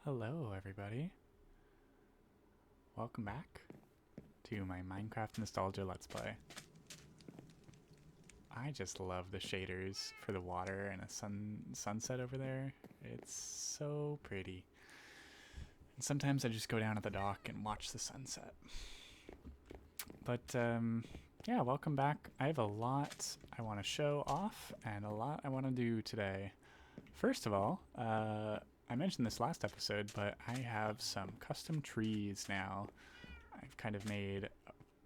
Hello, everybody. Welcome back to my Minecraft Nostalgia Let's Play. I just love the shaders for the water and a sunset over there. It's so pretty. And sometimes I just go down to the dock and watch the sunset. But, yeah, welcome back. I have a lot I want to show off and a lot I want to do today. First of all, I mentioned this last episode, but I have some custom trees now. I've kind of made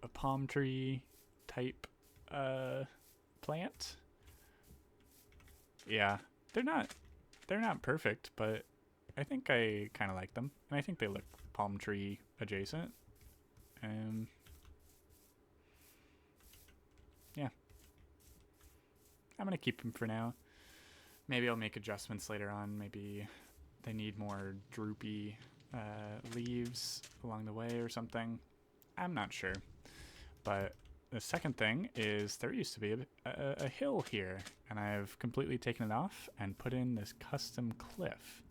a palm tree type plant. Yeah, they're not perfect, but I think I kind of like them, and I think they look palm tree adjacent. Yeah, I'm gonna keep them for now. Maybe I'll make adjustments later on. Maybe they need more droopy leaves along the way or something. I'm not sure. But the second thing is there used to be a hill here, and I've completely taken it off and put in this custom cliff.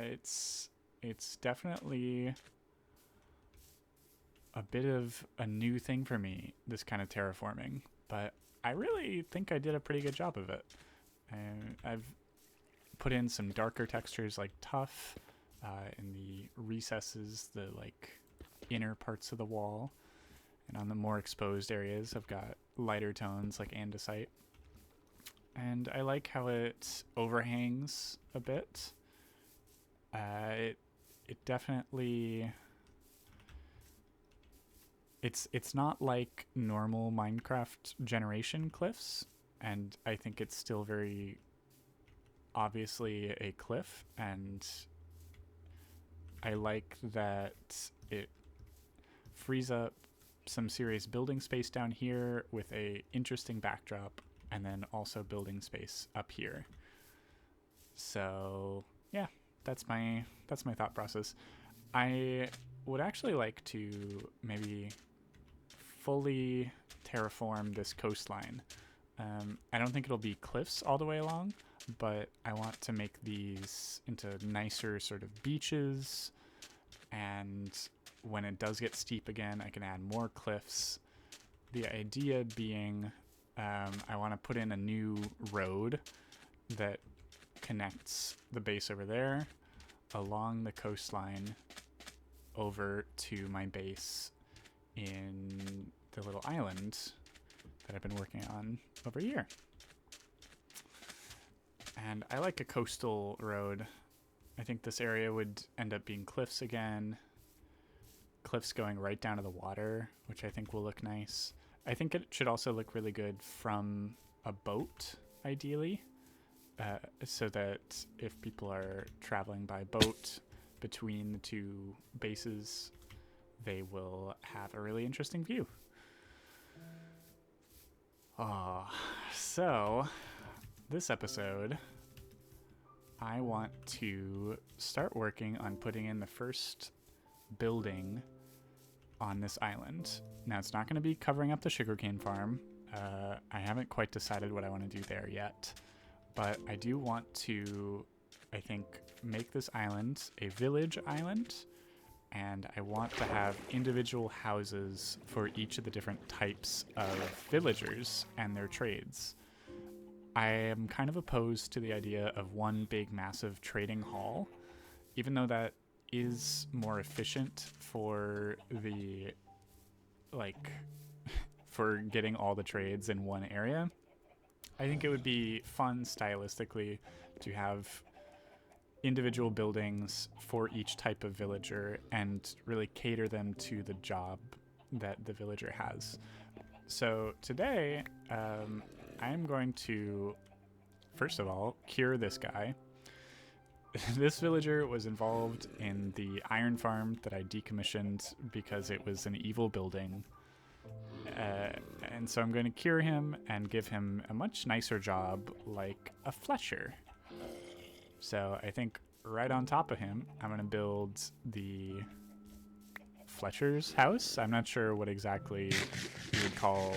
It's definitely a bit of a new thing for me, this kind of terraforming, but I really think I did a pretty good job of it. I've put in some darker textures like tuff in the recesses, the like inner parts of the wall, and on the more exposed areas I've got lighter tones like andesite. And I like how it overhangs a bit. It definitely it's not like normal Minecraft generation cliffs, and I think it's still very obviously a cliff, and I like that it frees up some serious building space down here with a interesting backdrop, and then also building space up here. So yeah, that's my thought process. I would actually like to maybe fully terraform this coastline. I don't think it'll be cliffs all the way along, but I want to make these into nicer sort of beaches, and when it does get steep again, I can add more cliffs. The idea being I want to put in a new road that connects the base over there along the coastline over to my base in the little island that I've been working on over here. And I like a coastal road. I think this area would end up being cliffs again. Cliffs going right down to the water, which I think will look nice. I think it should also look really good from a boat, ideally, so that if people are traveling by boat between the two bases, they will have a really interesting view. So this episode, I want to start working on putting in the first building on this island. Now, it's not going to be covering up the sugarcane farm. I haven't quite decided what I want to do there yet, but I do want to, I think, make this island a village island, and I want to have individual houses for each of the different types of villagers and their trades. I am kind of opposed to the idea of one big massive trading hall, even though that is more efficient for the, like, for getting all the trades in one area. I think it would be fun stylistically to have individual buildings for each type of villager and really cater them to the job that the villager has. So today, I'm going to, first of all, cure this guy. This villager was involved in the iron farm that I decommissioned because it was an evil building. And so I'm going to cure him and give him a much nicer job, like a fletcher. So I think right on top of him, I'm going to build the fletcher's house. I'm not sure what exactly you would call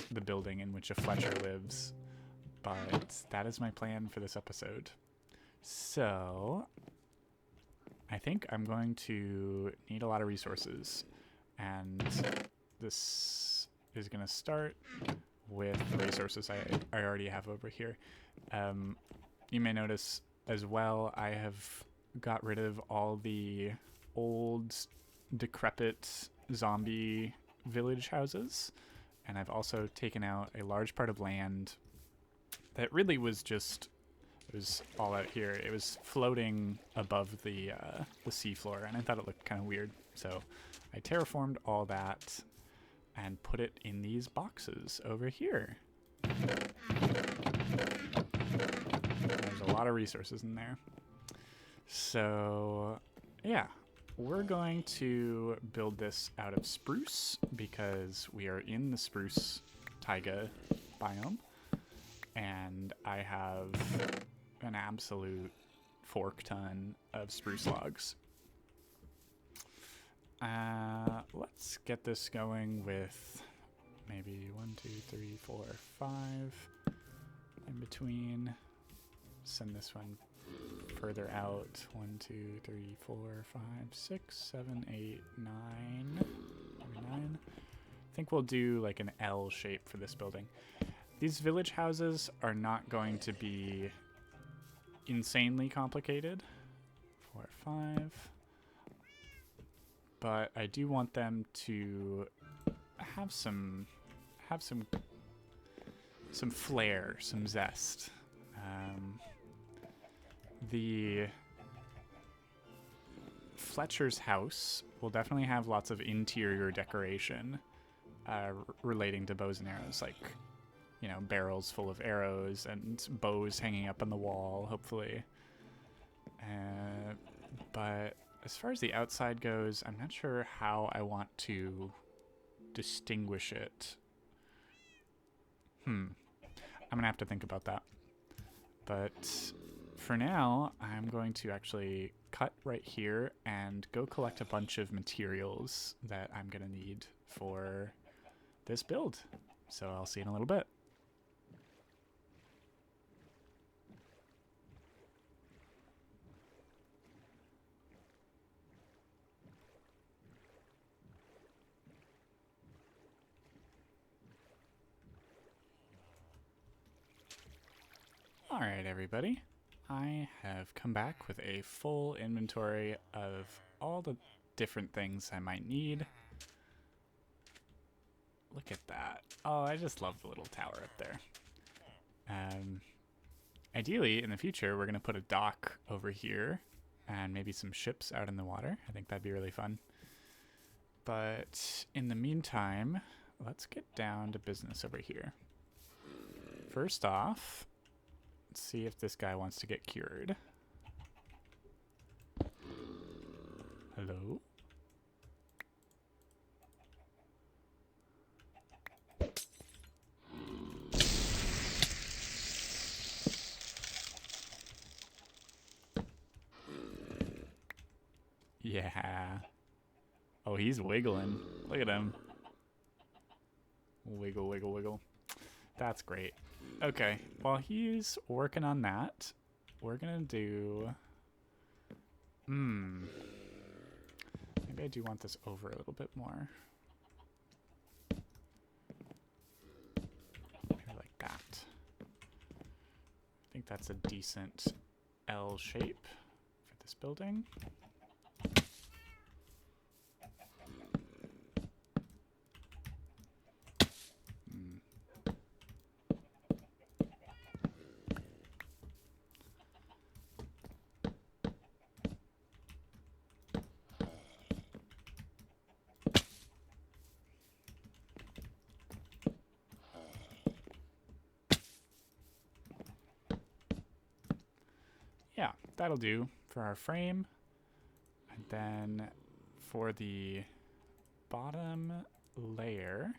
the building in which a fletcher lives, but that is my plan for this episode. So I think I'm going to need a lot of resources, and this is going to start with the resources I already have over here. You may notice as well I have got rid of all the old decrepit zombie village houses, and I've also taken out a large part of land that really was just, it was all out here. It was floating above the seafloor, and I thought it looked kind of weird. So I terraformed all that and put it in these boxes over here. There's a lot of resources in there. So yeah, we're going to build this out of spruce because we are in the spruce taiga biome, and I have an absolute fork ton of spruce logs. Let's get this going with maybe 1, 2, 3, 4, 5 in between. Send this one further out. 1, 2, 3, 4, 5, 6, 7, 8, 9. Maybe 9. I think we'll do like an L shape for this building. These village houses are not going to be insanely complicated. 4, 5. But I do want them to have some flair, some zest. The Fletcher's house will definitely have lots of interior decoration relating to bows and arrows, like, you know, barrels full of arrows and bows hanging up on the wall, hopefully. But as far as the outside goes, I'm not sure how I want to distinguish it. I'm gonna have to think about that. But for now, I'm going to actually cut right here and go collect a bunch of materials that I'm gonna need for this build. So I'll see you in a little bit. All right, everybody. I have come back with a full inventory of all the different things I might need. Look at that. Oh, I just love the little tower up there. Ideally, in the future, we're going to put a dock over here and maybe some ships out in the water. I think that'd be really fun. But in the meantime, let's get down to business over here. First off, let's see if this guy wants to get cured. Hello? Yeah. Oh, he's wiggling. Look at him. Wiggle, wiggle, wiggle. That's great. Okay, while he's working on that, we're gonna do... Maybe I do want this over a little bit more. Maybe like that. I think that's a decent L shape for this building. Yeah, that'll do for our frame. And then for the bottom layer,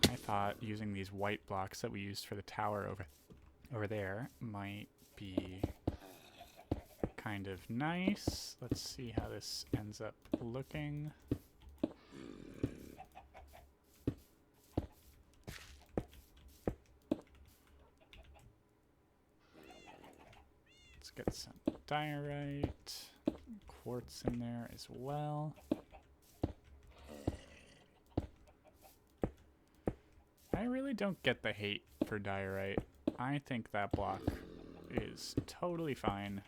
I thought using these white blocks that we used for the tower over there might be kind of nice. Let's see how this ends up looking. Let's get some diorite. quartz in there as well. I really don't get the hate for diorite. I think that block is totally fine.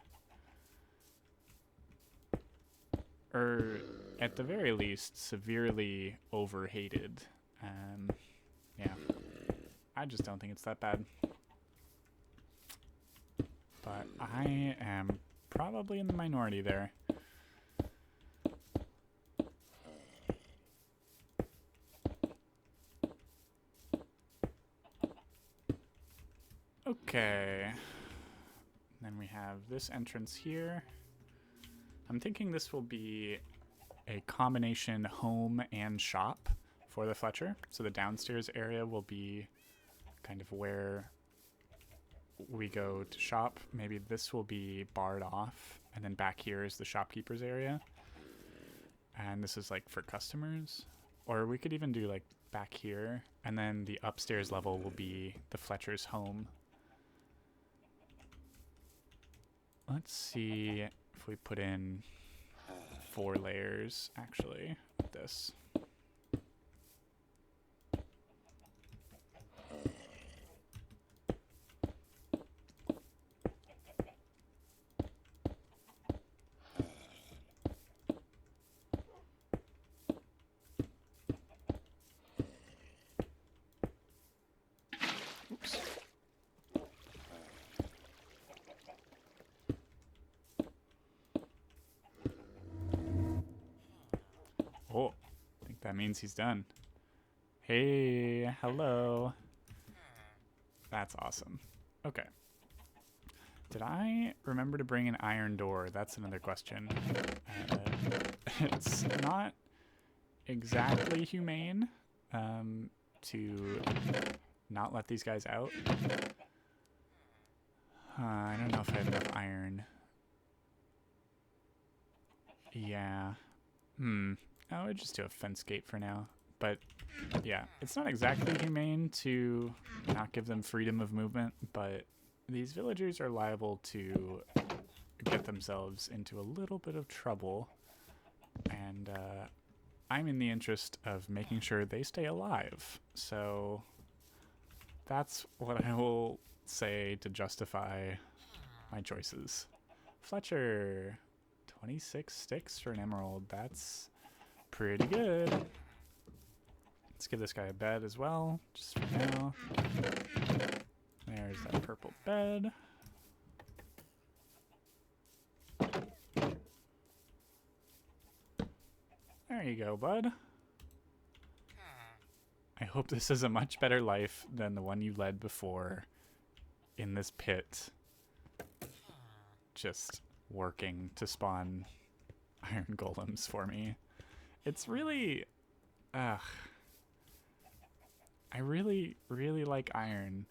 Or, at the very least, severely overhated. Yeah. I just don't think it's that bad. But I am probably in the minority there. Okay. Then we have this entrance here. I'm thinking this will be a combination home and shop for the Fletcher. So the downstairs area will be kind of where we go to shop. Maybe this will be barred off, and then back here is the shopkeeper's area. And this is like for customers. Or we could even do like back here, and then the upstairs level will be the Fletcher's home. Let's see if we put in 4 layers, actually, with this. Oops. Oh, I think that means he's done. Hey, hello. That's awesome. Okay. Did I remember to bring an iron door? That's another question. It's not exactly humane to not let these guys out. I don't know if I have enough iron. Yeah. I would just do a fence gate for now. But yeah, it's not exactly humane to not give them freedom of movement, but these villagers are liable to get themselves into a little bit of trouble. And I'm in the interest of making sure they stay alive. So that's what I will say to justify my choices. Fletcher, 26 sticks for an emerald. That's pretty good. Let's give this guy a bed as well, just for now. There's that purple bed. There you go, bud. I hope this is a much better life than the one you led before in this pit. Just working to spawn iron golems for me. It's really... I really, really like iron,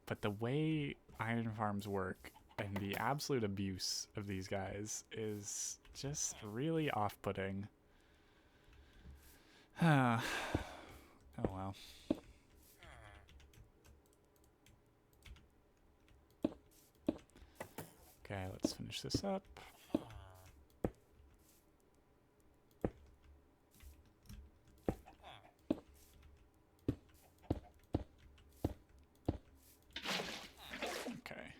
but the way iron farms work and the absolute abuse of these guys is just really off-putting. Oh well. Okay, let's finish this up. Okay.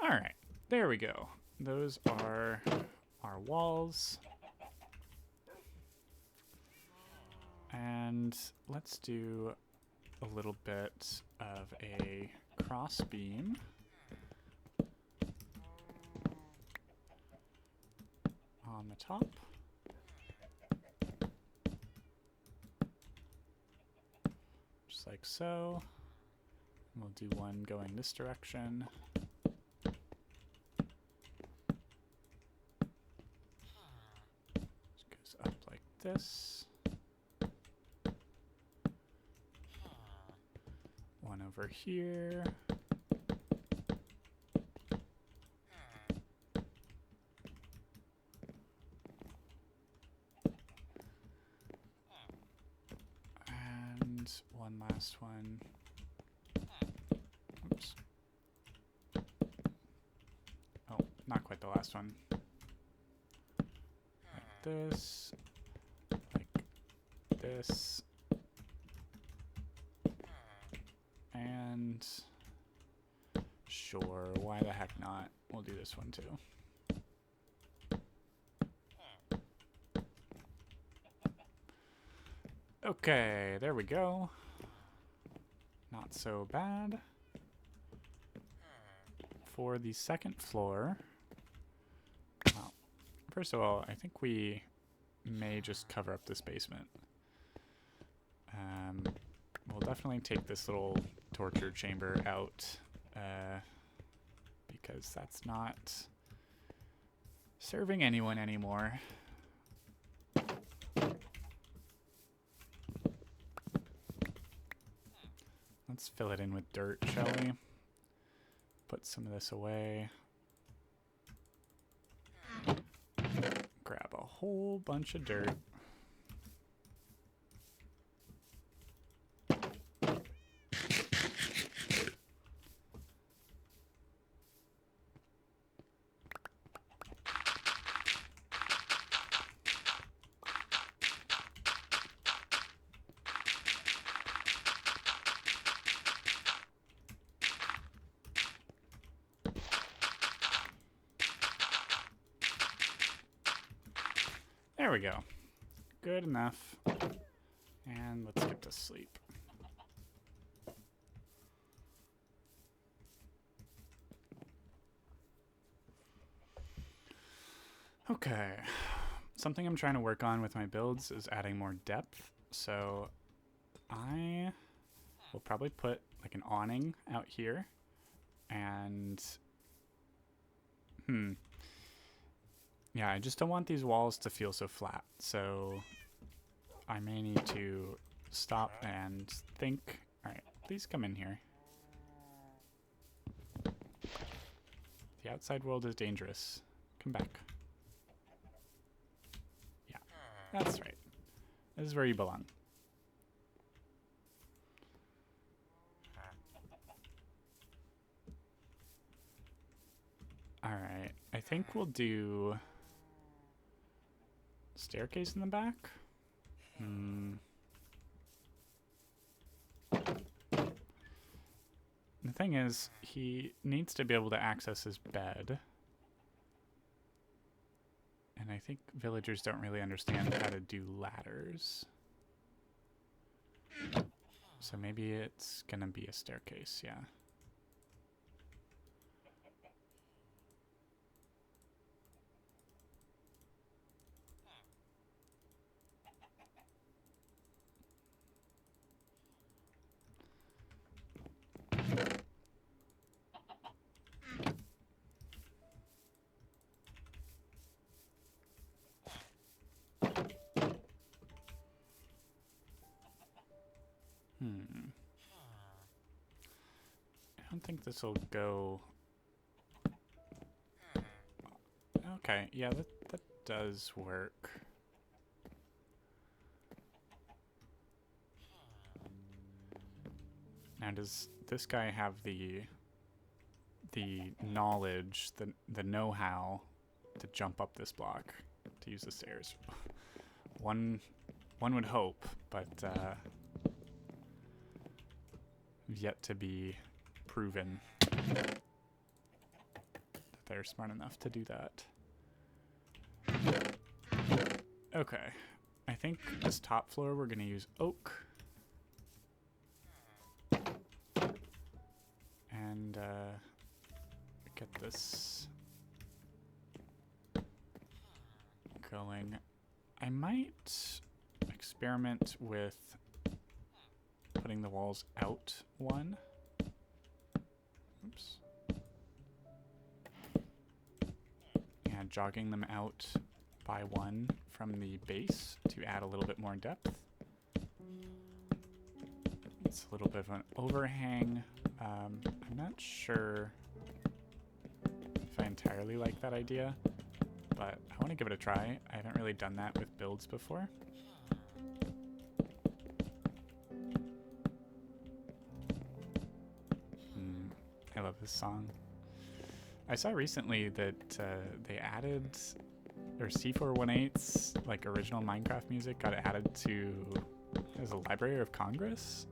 All right, there we go. Those are our walls. And let's do a little bit of a cross beam. On the top. Just like so. And we'll do one going this direction. Just goes up like this. over here. And one last one. Oops. Oh, not quite the last one. Like this. Like this. And sure, why the heck not? We'll do this one too. Okay, there we go. Not so bad. For the second floor, well, first of all, I think we may just cover up this basement. We'll definitely take this little torture chamber out because that's not serving anyone anymore. Let's fill it in with dirt, shall we? Put some of this away. Grab a whole bunch of dirt. There we go. Good enough. And let's get to sleep. Okay. Something I'm trying to work on with my builds is adding more depth. So I will probably put like an awning out here. And yeah, I just don't want these walls to feel so flat, so I may need to stop and think. Alright, please come in here. The outside world is dangerous. Come back. Yeah, that's right. This is where you belong. Alright, I think we'll do staircase in the back. The thing is, he needs to be able to access his bed. And I think villagers don't really understand how to do ladders. So maybe it's gonna be a staircase, yeah. I don't think this will go. Okay, yeah, that does work. Now, does this guy have the knowledge, the know-how to jump up this block to use the stairs? One would hope, but yet to be proven that they're smart enough to do that. Okay, I think this top floor we're gonna use oak. And get this going. I might experiment with putting the walls out one. Oops. Yeah, jogging them out by one from the base to add a little bit more depth. Let's It's a little bit of an overhang. I'm not sure if I entirely like that idea, but I want to give it a try. I haven't really done that with builds before. I love this song. I saw recently that they added, or C418's like original Minecraft music got added to as a Library of Congress,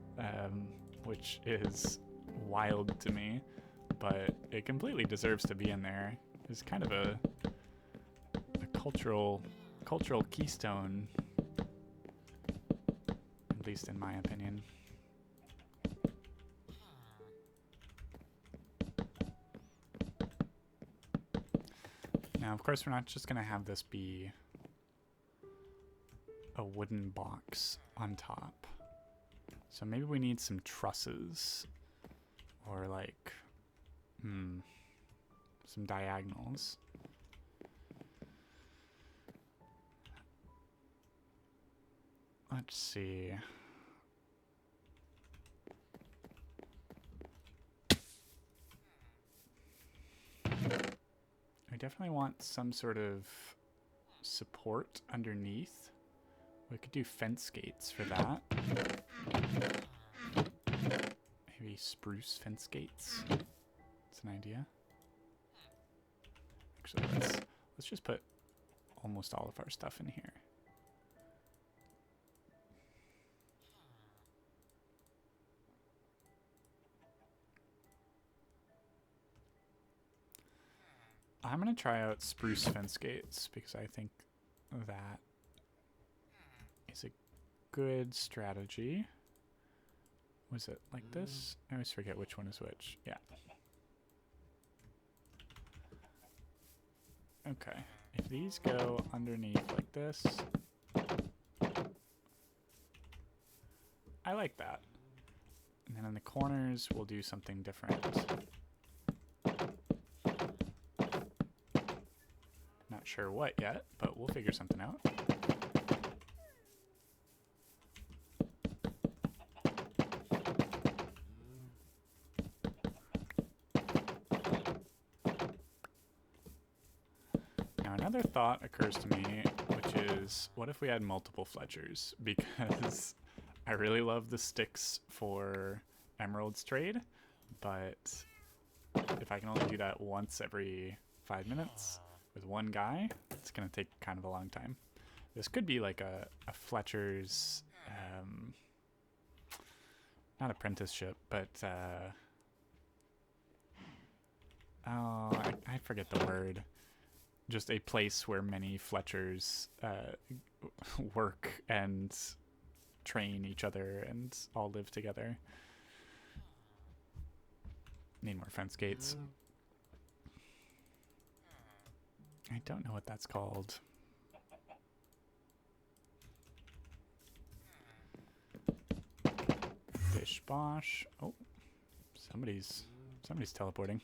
which is wild to me, but it completely deserves to be in there. It's kind of a cultural keystone, at least in my opinion. Now, of course, we're not just going to have this be a wooden box on top. So maybe we need some trusses or like some diagonals. Let's see. I definitely want some sort of support underneath. We could do fence gates for that. Maybe spruce fence gates. That's an idea. Actually, let's just put almost all of our stuff in here. I'm going to try out spruce fence gates because I think that is a good strategy. Was it like this? I always forget which one is which. Yeah. Okay. If these go underneath like this, I like that. And then in the corners, we'll do something different. Not sure what yet, but we'll figure something out. Now another thought occurs to me, which is, what if we had multiple Fletchers? Because I really love the sticks for Emerald's trade, but if I can only do that once every 5 minutes with one guy, it's going to take kind of a long time. This could be like a Fletcher's, not apprenticeship, but, oh, I forget the word. Just a place where many Fletchers work and train each other and all live together. Need more fence gates. I don't know what that's called. Bish bosh. Oh, somebody's teleporting.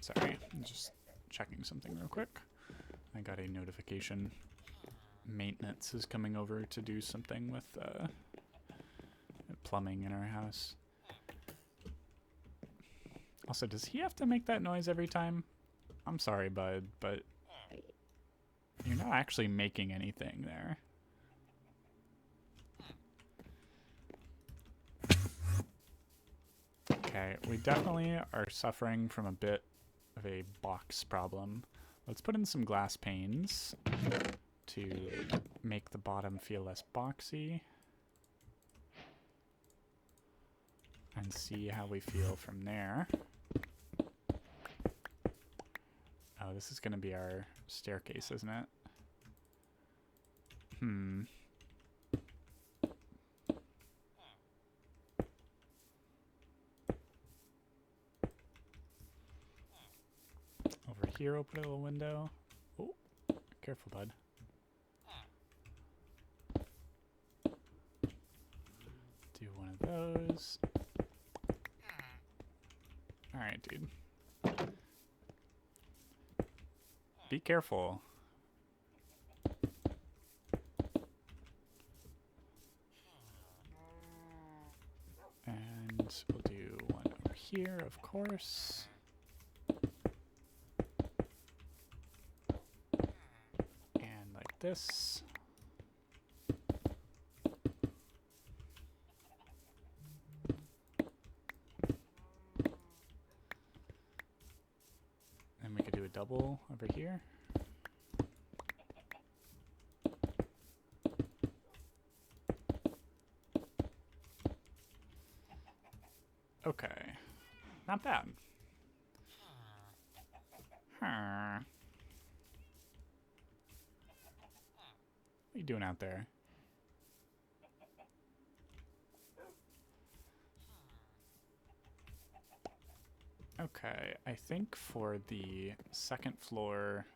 Sorry, I'm just checking something real quick. I got a notification. Maintenance is coming over to do something with plumbing in our house. Also, does he have to make that noise every time? I'm sorry, bud, but you're not actually making anything there. Okay, we definitely are suffering from a bit of a box problem. Let's put in some glass panes to make the bottom feel less boxy. And see how we feel from there. Oh, this is going to be our staircase, isn't it? Over here, we'll put a little window. Oh, careful, bud. Do one of those. Alright, dude. Be careful. of course. And like this. And we could do a double over here. Okay. Not bad. Huh. What are you doing out there? Okay, I think for the second floor,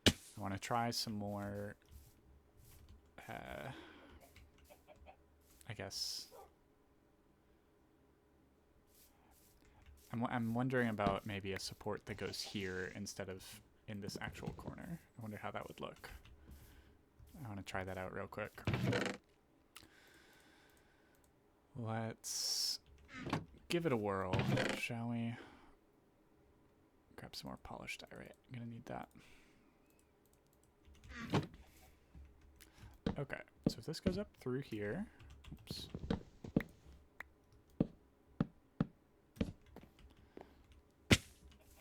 I want to try some more, I guess. I'm wondering about maybe a support that goes here instead of in this actual corner. I wonder how that would look. I want to try that out real quick. Let's give it a whirl, shall we? Grab some more polished diorite. I'm gonna need that. Okay, so if this goes up through here, oops.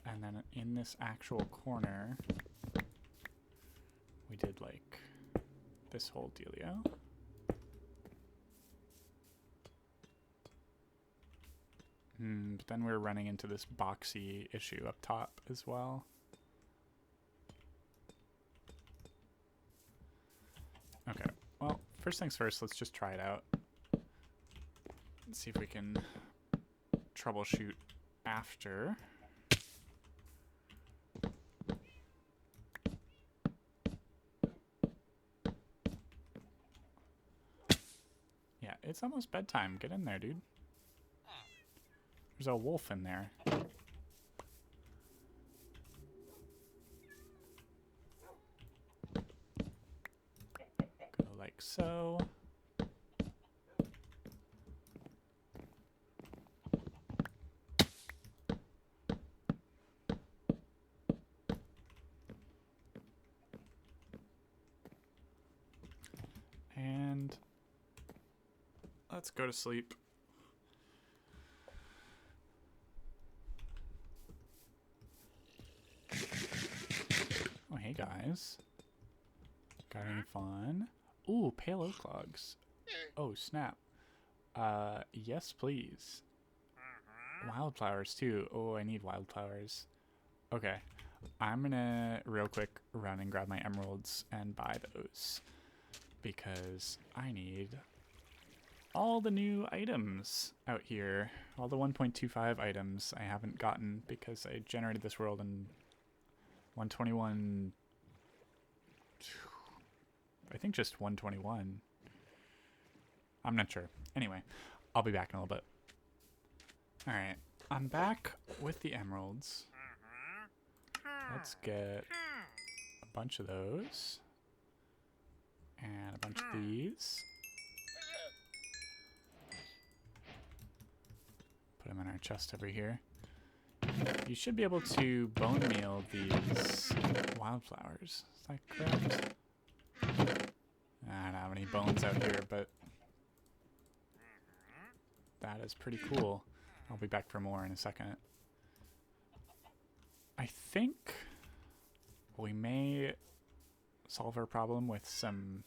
And then in this actual corner, we did like this whole dealio. But then we're running into this boxy issue up top as well. Okay, well, first things first, let's just try it out. Let's see if we can troubleshoot after. Yeah, it's almost bedtime. Get in there, dude. There's a wolf in there. Go like so. And let's go to sleep. Oh, hey guys. Got any fun? Ooh, pale oak logs. Oh, snap. Yes, please. Wildflowers, too. Oh, I need wildflowers. Okay. I'm gonna real quick run and grab my emeralds and buy those. Because I need all the new items out here. All the 1.25 items I haven't gotten because I generated this world in 121... I think just 121. I'm not sure. Anyway, I'll be back in a little bit. Alright, I'm back with the emeralds. Let's get a bunch of those. And a bunch of these. Put them in our chest over here. You should be able to bone meal these wildflowers. Is that correct? I don't have any bones out here, but that is pretty cool. I'll be back for more in a second. I think we may solve our problem with some,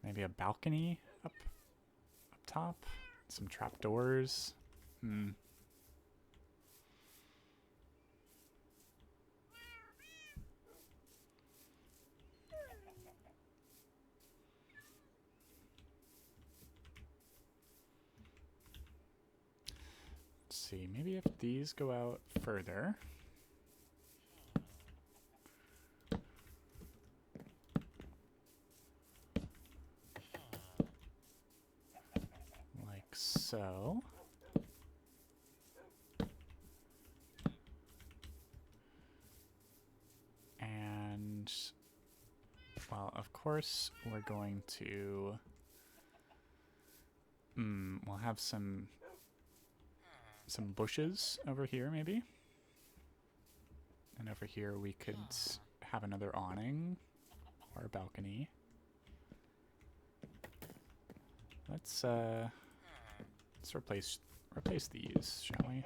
maybe a balcony up top, some trapdoors. Let's see, maybe if these go out further. Like so. And, well, of course, we're going to, we'll have some some bushes over here, maybe. And over here we could have another awning or a balcony. Let's replace these, shall we?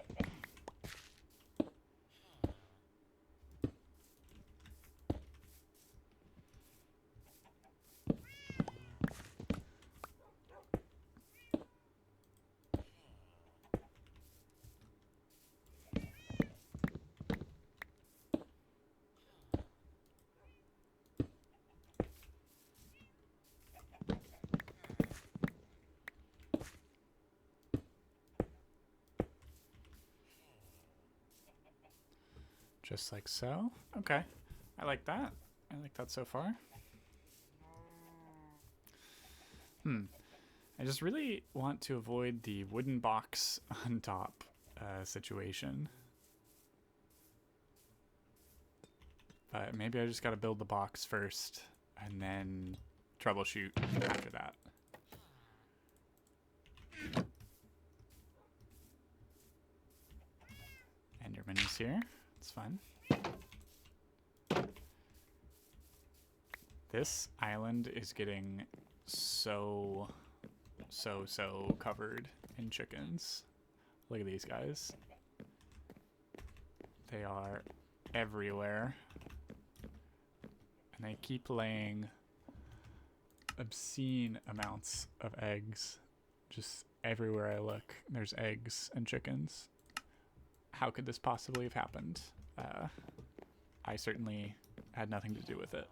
Just like so. Okay. I like that. I like that so far. I just really want to avoid the wooden box on top situation. But maybe I just gotta build the box first and then troubleshoot after that. Enderman is here. It's fun. This island is getting so covered in chickens. Look at these guys. They are everywhere. And they keep laying obscene amounts of eggs. Just everywhere I look, there's eggs and chickens. How could this possibly have happened? I certainly had nothing to do with it.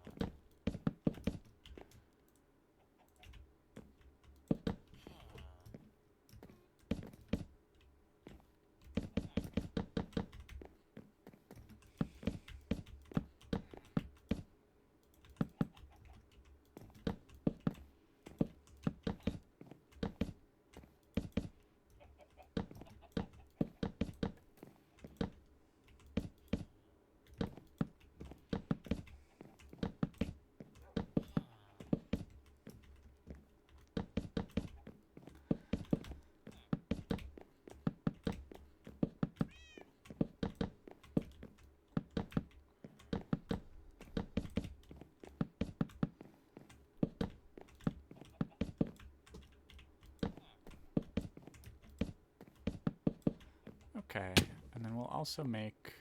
Okay, and then we'll also make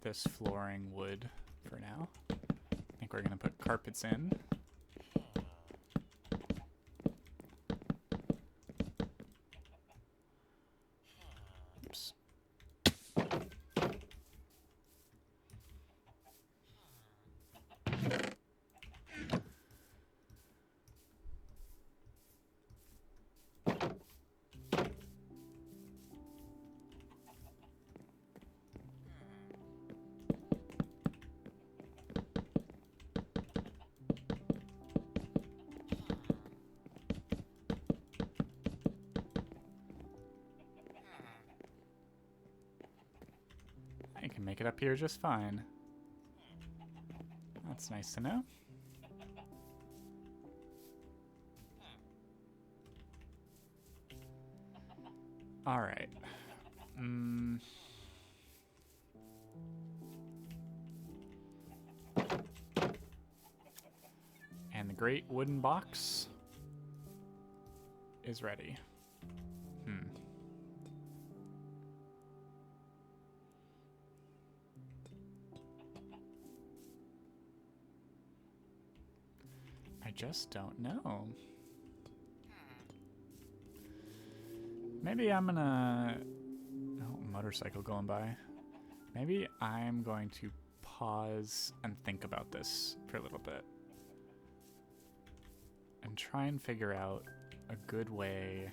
this flooring wood for now. I think we're going to put carpets in. Oops. I can make it up here just fine. That's nice to know. All right. And the great wooden box is ready. I just don't know. Maybe I'm gonna... Oh, motorcycle going by. Maybe I'm going to pause and think about this for a little bit. And try and figure out a good way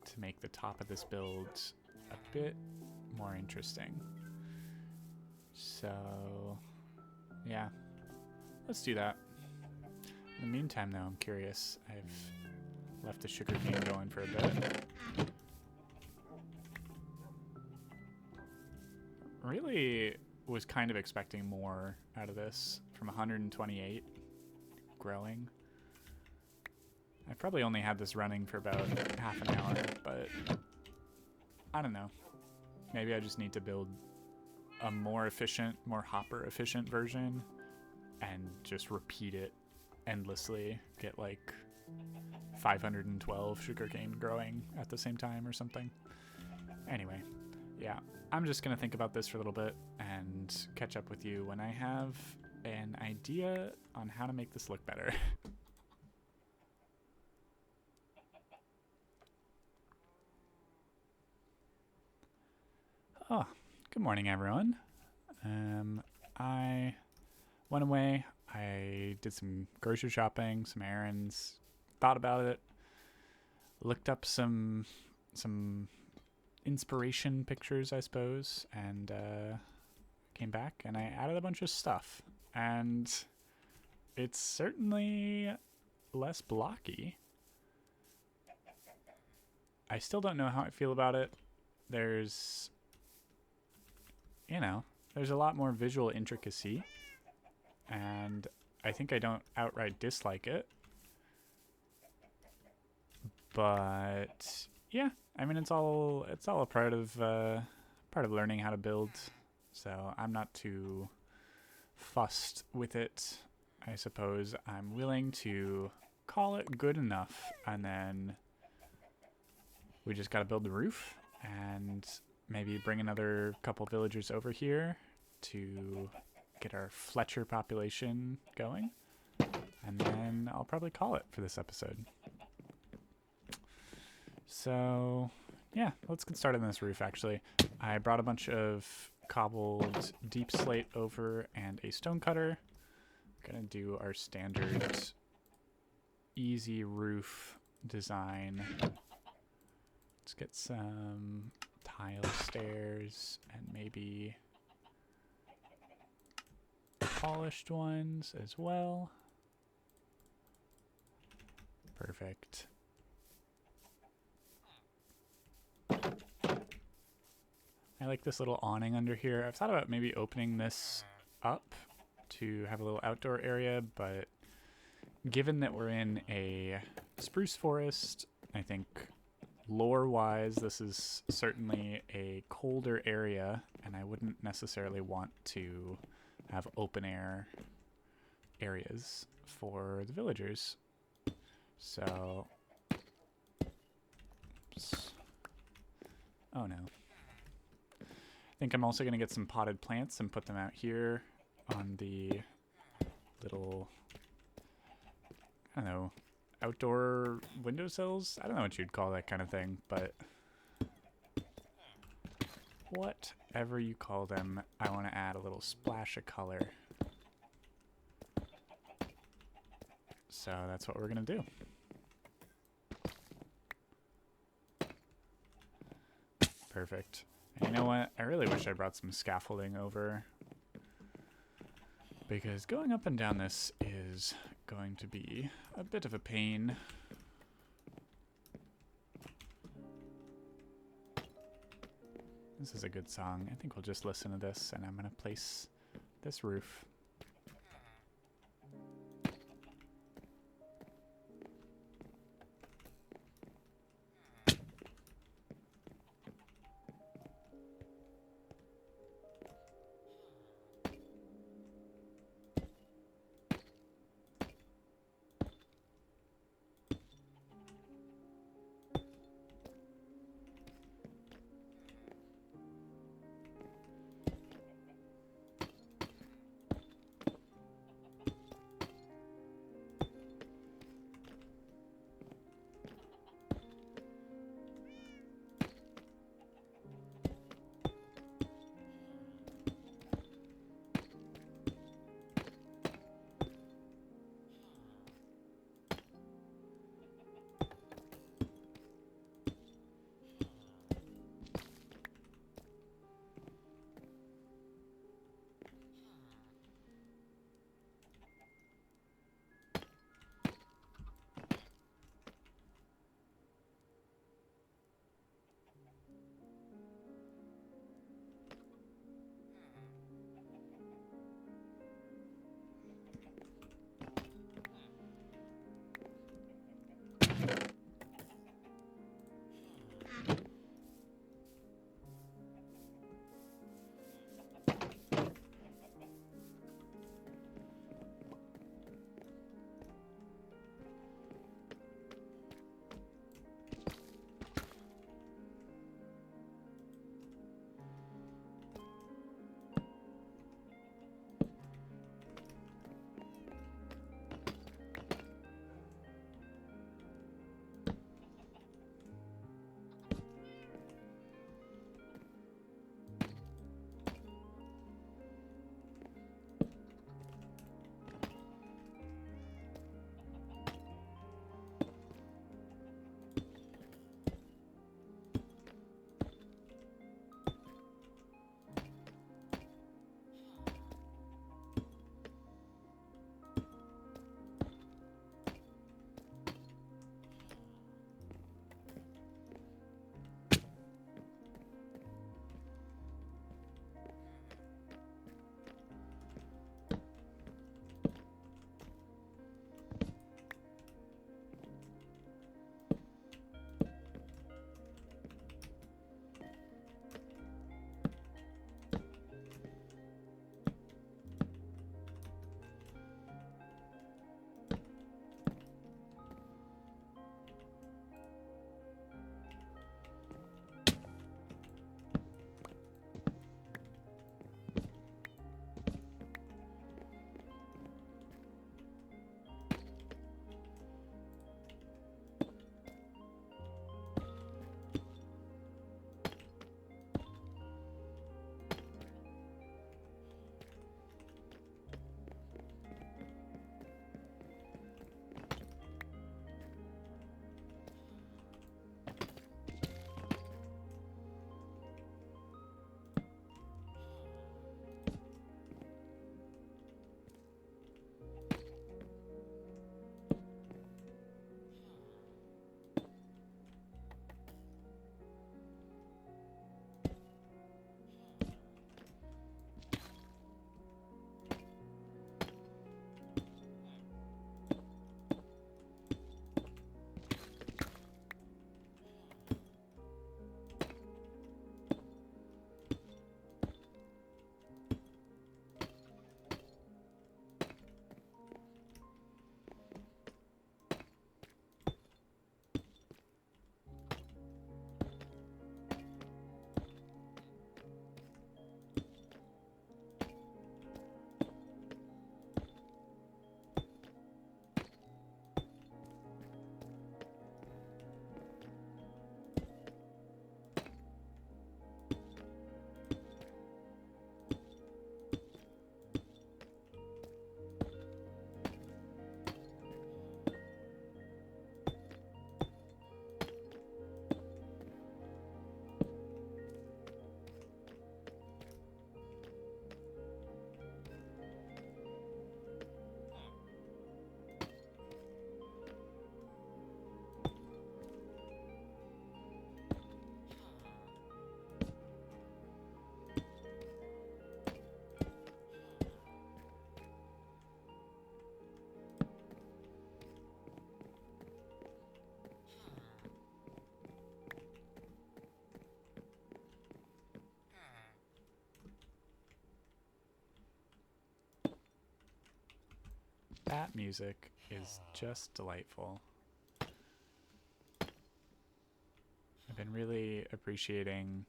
to make the top of this build a bit more interesting. So, yeah. Let's do that. In the meantime, though, I'm curious. I've left the sugarcane going for a bit. Really was kind of expecting more out of this from 128 growing. I probably only had this running for about half an hour, but I don't know. Maybe I just need to build a more efficient, more hopper efficient version and just repeat it endlessly. Get like 512 sugarcane growing at the same time or something. Anyway, yeah, I'm just gonna think about this for a little bit and catch up with you when I have an idea on how to make this look better. Oh, good morning, everyone. I went away. I did some grocery shopping, some errands, thought about it, looked up some inspiration pictures, I suppose, and came back and I added a bunch of stuff. And it's certainly less blocky. I still don't know how I feel about it. There's, you know, there's a lot more visual intricacy, and I think I don't outright dislike it. But yeah, I mean, it's all a part of learning how to build. So I'm not too fussed with it. I suppose I'm willing to call it good enough, and then we just gotta build the roof and maybe bring another couple villagers over here to get our Fletcher population going, and then I'll probably call it for this episode. So yeah, let's get started on this roof. Actually, I brought a bunch of cobbled deep slate over and a stone cutter. I'm gonna do our standard easy roof design. Let's get some tile stairs and maybe polished ones as well. Perfect. I like this little awning under here. I've thought about maybe opening this up to have a little outdoor area, but given that we're in a spruce forest, I think lore-wise this is certainly a colder area, and I wouldn't necessarily want to have open air areas for the villagers. So, oops. Oh no. I think I'm also going to get some potted plants and put them out here on the little, I don't know, outdoor windowsills? I don't know what you'd call that kind of thing, but whatever you call them, I want to add a little splash of color. So that's what we're going to do. Perfect. And you know what? I really wish I brought some scaffolding over, because going up and down this is going to be a bit of a pain. This is a good song. I think we'll just listen to this, and I'm going to place this roof. That music is just delightful. I've been really appreciating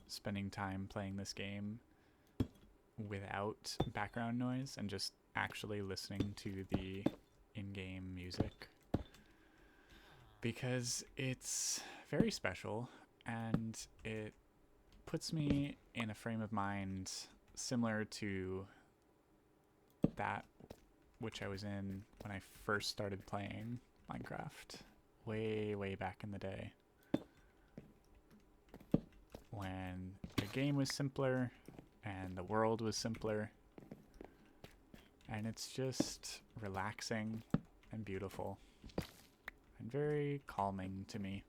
spending time playing this game without background noise and just actually listening to the in-game music, because it's very special and it puts me in a frame of mind similar to that which I was in when I first started playing Minecraft way back in the day, when the game was simpler and the world was simpler, and it's just relaxing and beautiful and very calming to me.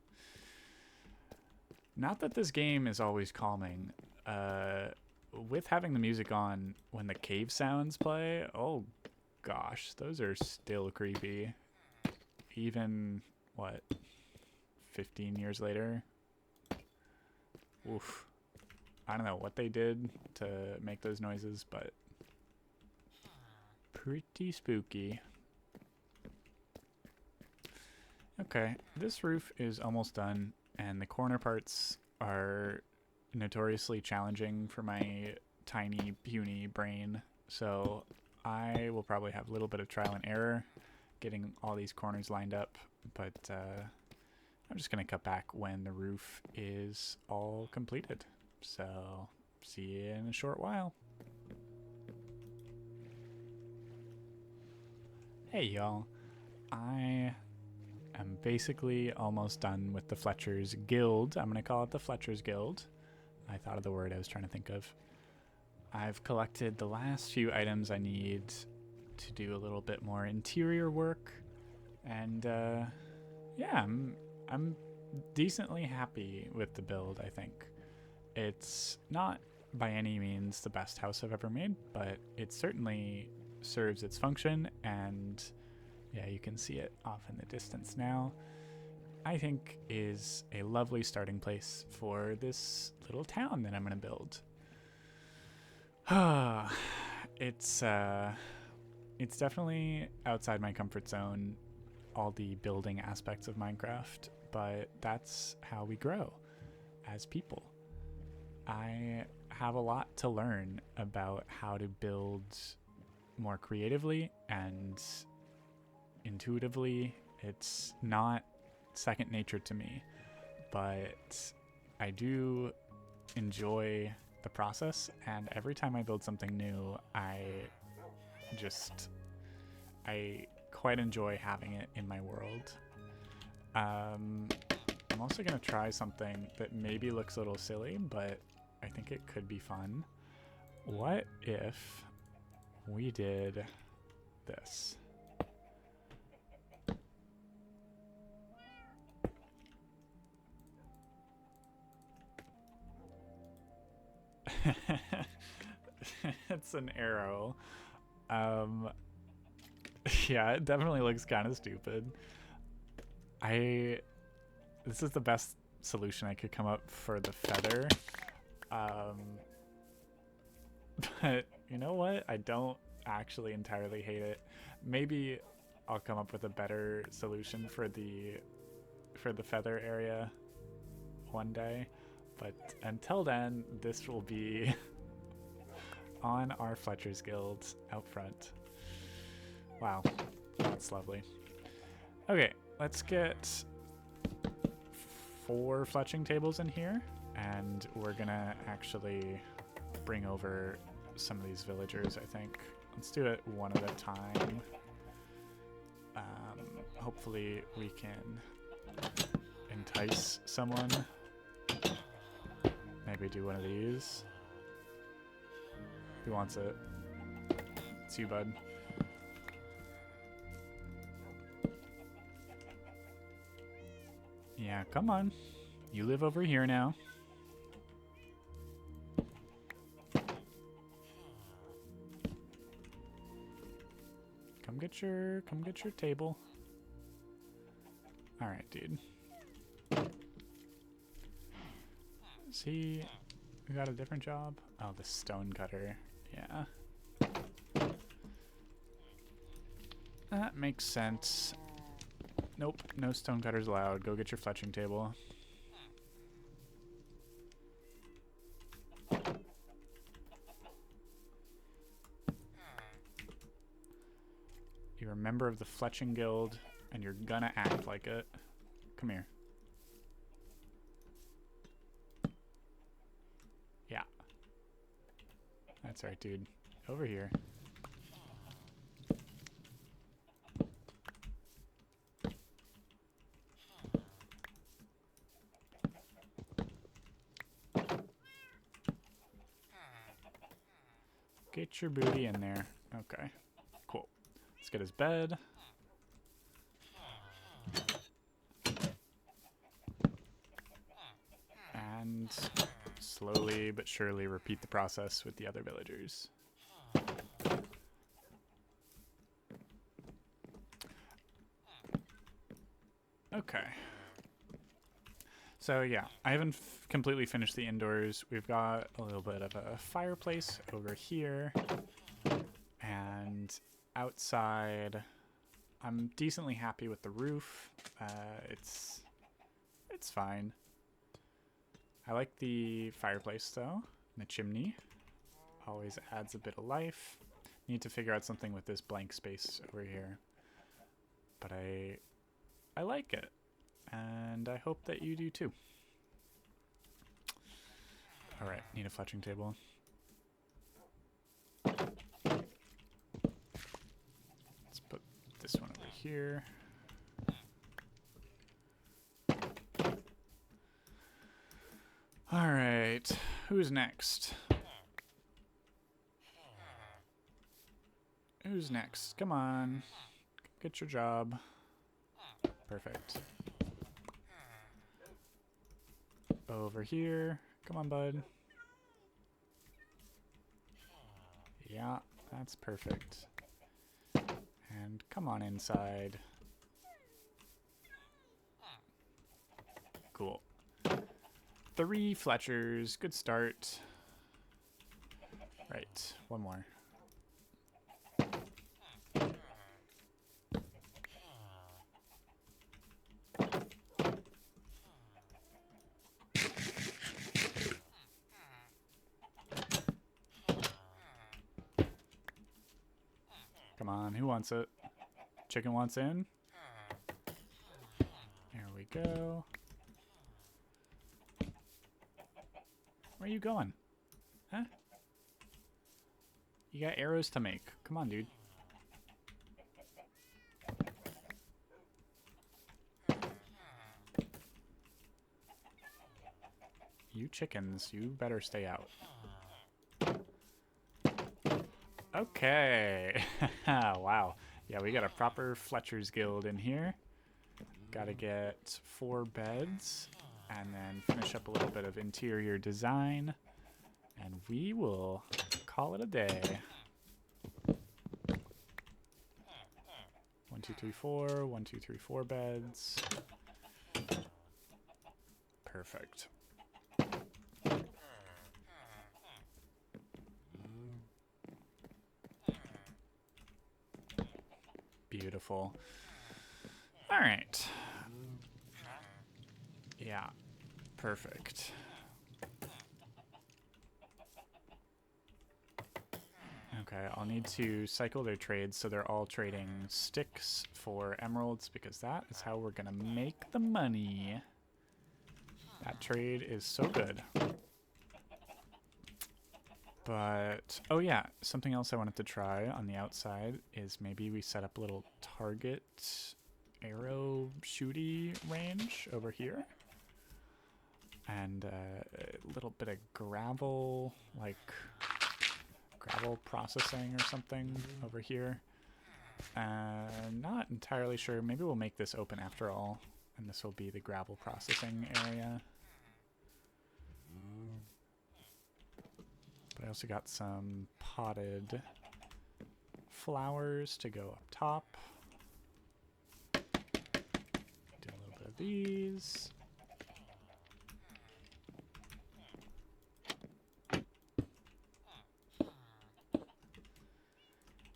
Not that this game is always calming. With having the music on when the cave sounds play, oh gosh, those are still creepy. Even, what, 15 years later? Oof. I don't know what they did to make those noises, but pretty spooky. Okay, this roof is almost done, and the corner parts are notoriously challenging for my tiny, puny brain, so I will probably have a little bit of trial and error getting all these corners lined up, but I'm just going to cut back when the roof is all completed. So, see you in a short while. Hey y'all, I am basically almost done with the Fletcher's Guild. I'm going to call it the Fletcher's Guild. I thought of the word I was trying to think of. I've collected the last few items I need to do a little bit more interior work, and yeah, I'm decently happy with the build, I think. It's not by any means the best house I've ever made, but it certainly serves its function, and yeah, you can see it off in the distance now. I think is a lovely starting place for this little town that I'm going to build. It's definitely outside my comfort zone, all the building aspects of Minecraft, but that's how we grow as people. I have a lot to learn about how to build more creatively and intuitively. It's not second nature to me, but I do enjoy the process, and every time I build something new, I quite enjoy having it in my world. I'm also going to try something that maybe looks a little silly, but I think it could be fun. What if we did this? It's an arrow. Yeah, it definitely looks kind of stupid. This is the best solution I could come up for the feather. But you know what? I don't actually entirely hate it. Maybe I'll come up with a better solution for the feather area one day. But until then, this will be on our Fletcher's Guild out front. Wow, that's lovely. Okay, let's get 4 fletching tables in here, and we're gonna actually bring over some of these villagers, I think. Let's do it one at a time. Hopefully we can entice someone. Maybe do one of these. Who wants it? It's you, bud. Yeah, come on. You live over here now. Come get your table. All right, dude. See, we got a different job. Oh, the stone cutter. Yeah. That makes sense. Nope, no stonecutters allowed. Go get your fletching table. You're a member of the Fletching Guild, and you're gonna act like it. Come here. Yeah. That's right, dude. Over here. Get your booty in there. Okay. Cool. Let's get his bed. And slowly but surely repeat the process with the other villagers. Okay. So yeah, I haven't completely finished the indoors. We've got a little bit of a fireplace over here. And outside, I'm decently happy with the roof. It's fine. I like the fireplace though. The chimney always adds a bit of life. Need to figure out something with this blank space over here. But I like it. And I hope that you do too. Alright, need a fletching table. Let's put this one over here. Alright, who's next? Who's next? Come on. Get your job. Perfect. Over here. Come on, bud. Yeah, that's perfect. And come on inside. Cool. 3 Fletchers. Good start. Right, one more. Come on, who wants it? Chicken wants in? There we go. Where are you going? Huh? You got arrows to make. Come on, dude. You chickens, you better stay out. Okay. Wow. Yeah, we got a proper Fletcher's Guild in here. Gotta get 4 beds and then finish up a little bit of interior design. And we will call it a day. 1, 2, 3, 4. 1, 2, 3, 4 beds. Perfect. Beautiful. All right. Yeah. Perfect. Okay, I'll need to cycle their trades so they're all trading sticks for emeralds because that is how we're gonna make the money. That trade is so good. But, oh yeah, something else I wanted to try on the outside is maybe we set up a little target arrow shooty range over here. And a little bit of gravel, like gravel processing or something over here. Not entirely sure. Maybe we'll make this open after all. And this will be the gravel processing area. But I also got some potted flowers to go up top. Do a little bit of these.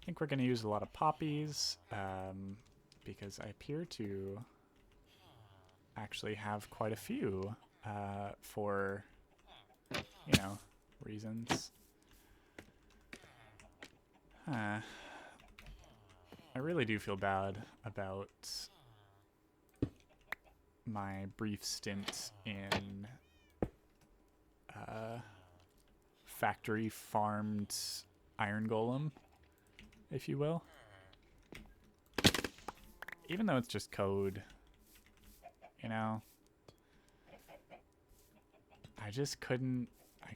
think we're going to use a lot of poppies because I appear to actually have quite a few for, you know, reasons. I really do feel bad about my brief stint in factory farmed iron golem, if you will. Even though it's just code, you know, I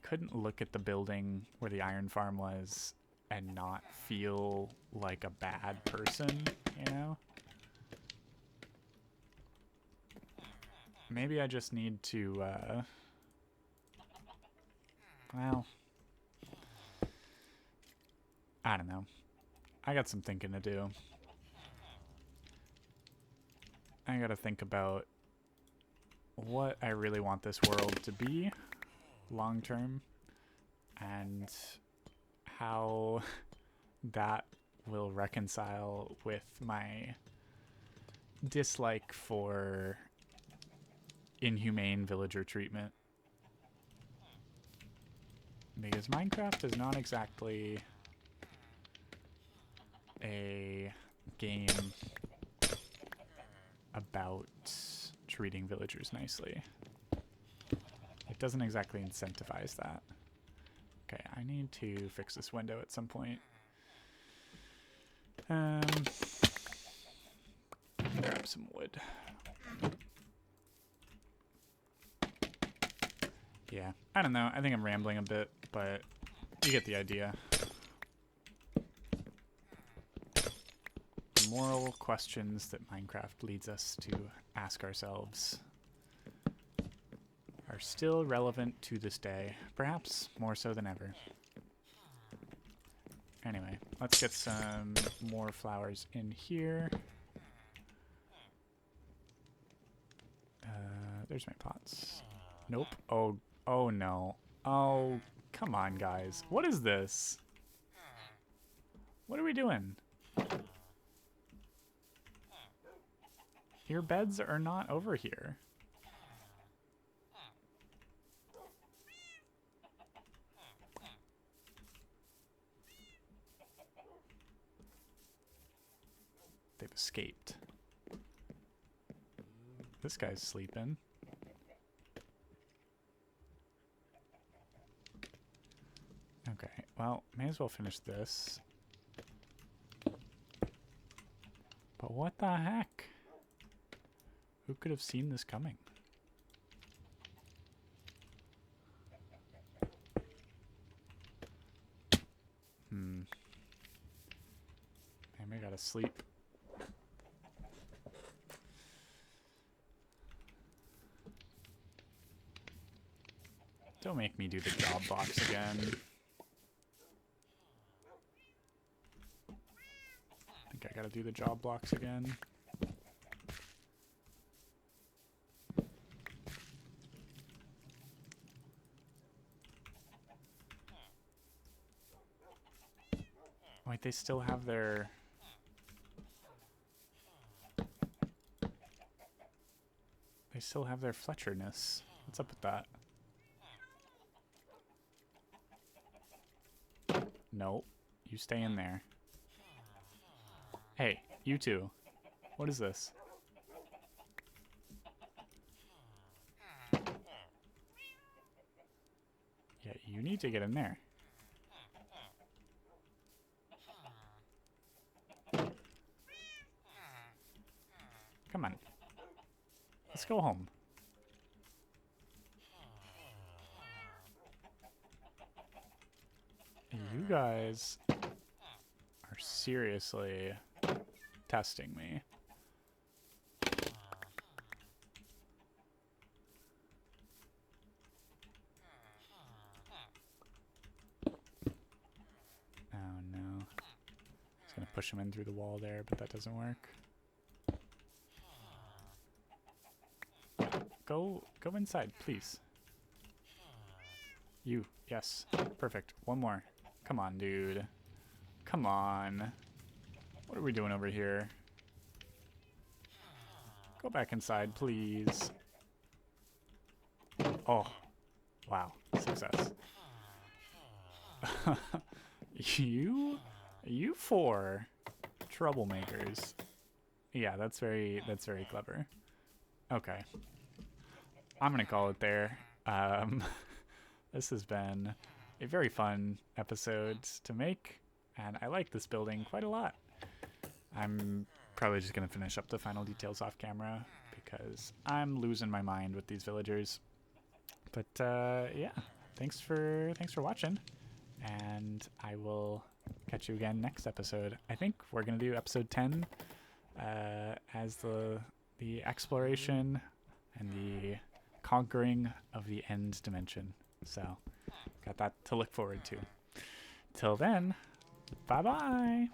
couldn't look at the building where the iron farm was and not feel like a bad person, you know? Maybe I just need to, well, I don't know. I got some thinking to do. I gotta think about what I really want this world to be long term and how that will reconcile with my dislike for inhumane villager treatment. Because Minecraft is not exactly a game about treating villagers nicely. It doesn't exactly incentivize that. Okay, I need to fix this window at some point. Grab some wood. Yeah, I don't know. I think I'm rambling a bit, but you get the idea. The moral questions that Minecraft leads us to ask ourselves are still relevant to this day, perhaps more so than ever. Anyway, let's get some more flowers in here. There's my pots. Nope. Oh no. Oh, come on, guys. What is this? What are we doing? Your beds are not over here. They've escaped. This guy's sleeping. Okay, well, may as well finish this. But what the heck? Who could have seen this coming? Maybe I gotta sleep. Don't make me do the job box again. I think I gotta do the job blocks again. Wait, they still have their... They still have their Fletcherness. What's up with that? Nope. You stay in there. Hey, you two. What is this? Yeah, you need to get in there. Come on. Let's go home. You guys are seriously testing me. Oh no. I was gonna push him in through the wall there, but that doesn't work. Go inside, please. You, yes. Perfect. One more. Come on, dude. come on. What are we doing over here? Go back inside, please. Oh, wow, success. You four troublemakers. Yeah, that's very clever. Okay. I'm gonna call it there. This has been a very fun episode to make, and I like this building quite a lot. I'm probably just gonna finish up the final details off camera because I'm losing my mind with these villagers. But yeah, thanks for watching, and I will catch you again next episode. I think we're gonna do episode 10 as the exploration and the conquering of the end dimension. So got that to look forward to. Till then, bye bye.